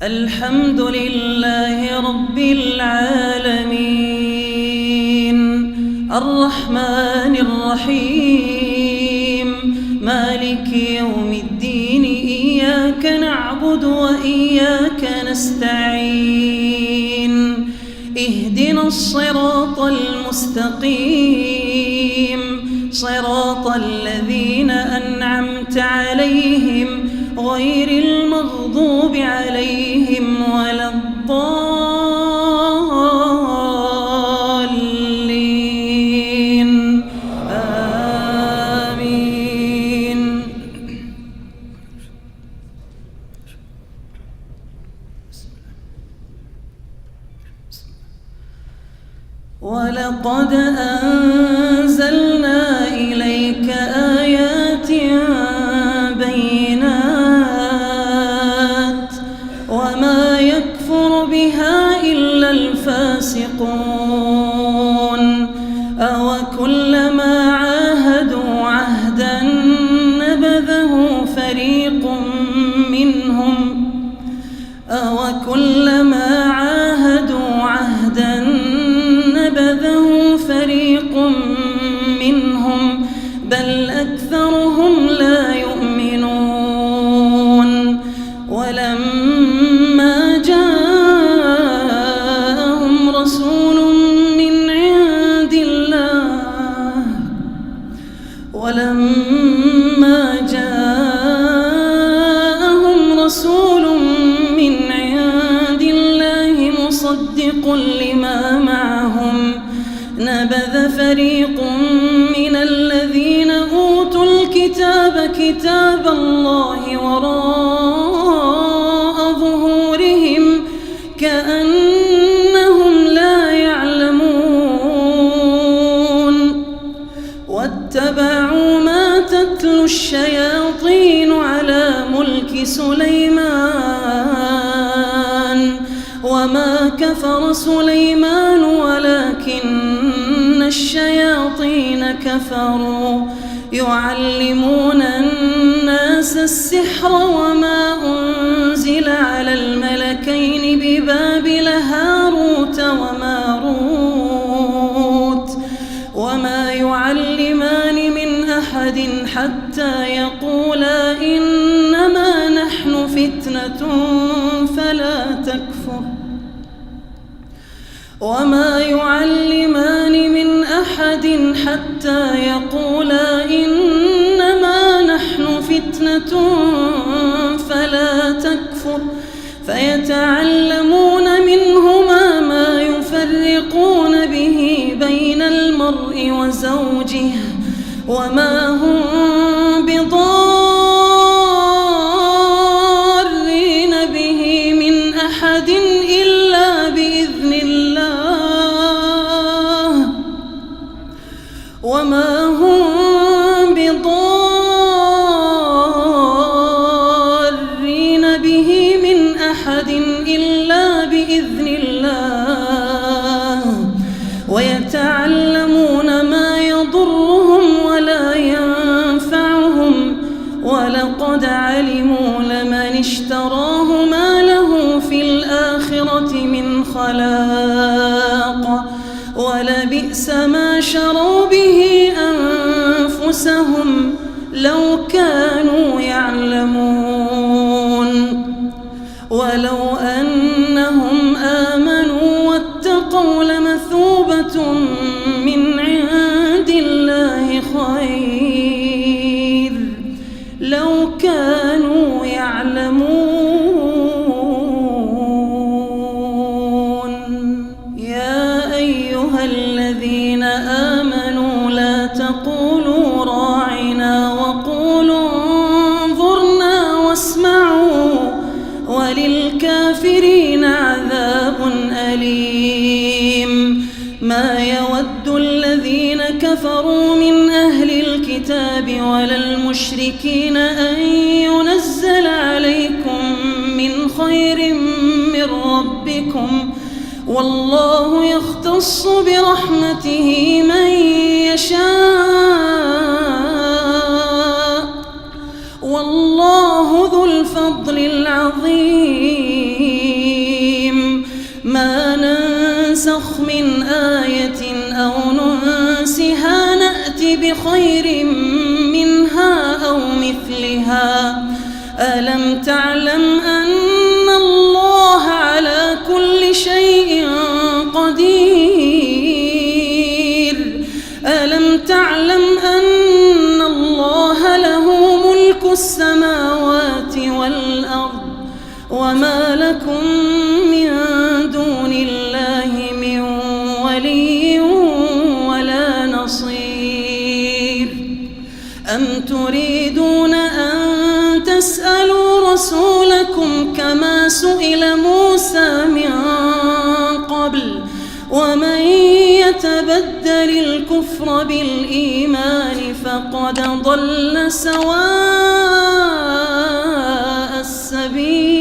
الحمد لله رب العالمين الرحمن الرحيم مالك يوم الدين إياك نعبد وإياك نستعين اهدنا الصراط المستقيم صراط الذين أنعمت عليهم غير المغضوب عليهم ولا الضالين آمين. ولقد أنزلنا إليك آيات بينات وما يكفر بها إلا الفاسقون أوكلما عاهدوا عهدا نبذه فريق منهم بل أكثرهم لا يؤمنون ولما جاءهم رسول من عند الله مصدق لما معهم نبذ فريق من الذين أوتوا الكتاب كتاب الله وراء ظهورهم كأنهم لا يعلمون واتبعوا ما تتلو الشياطين على ملك سليمان وما كفر سليمان ولكن الشياطين كفروا يعلمون الناس السحر وما أنزل على الملكين ببابل هاروت وماروت وما يعلمان من أحد حتى يقولا إنما نحن فتنة فلا تكفر وما يعلمان من أحد حتى يقولا إنما نحن فتنة فلا تكفر فيتعلمون منهما ما يفرقون به بين المرء وزوجه وما هم بضارين به من أحد إلا بإذن الله وما هم بضارين به من أحد إلا بإذن الله ويتعلمون ما يضرهم ولا ينفعهم ولقد علموا لمن اشتراه ما له في الآخرة من خلاق ولبئس ما شروا به أنفسهم لو كانوا يعلمون ولو أنهم آمنوا واتقوا لمثوبة من عند الله خير لو كانوا يعلمون. يا أيها الذين آمنوا لا تقولوا راعنا وقولوا انظرنا واسمعوا وللكافرين عذاب أليم. ما يود الذين كفروا من أهل الكتاب ولا المشركين أن ينزل عليكم من خير من ربكم والله يختص برحمته من يشاء والله ذو الفضل العظيم. ننسخ من آية أو ننسها نأت بخير منها أو مثلها ألم تعلم أن الله على كل شيء قدير ألم تعلم أن الله له ملك السماوات والأرض وما لكم من دون الله من ولي ولا نصير أم تريدون أن تسألوا رسولكم كما سئل موسى من قبل ومن يتبدل الكفر بالإيمان فقد ضل سواء السبيل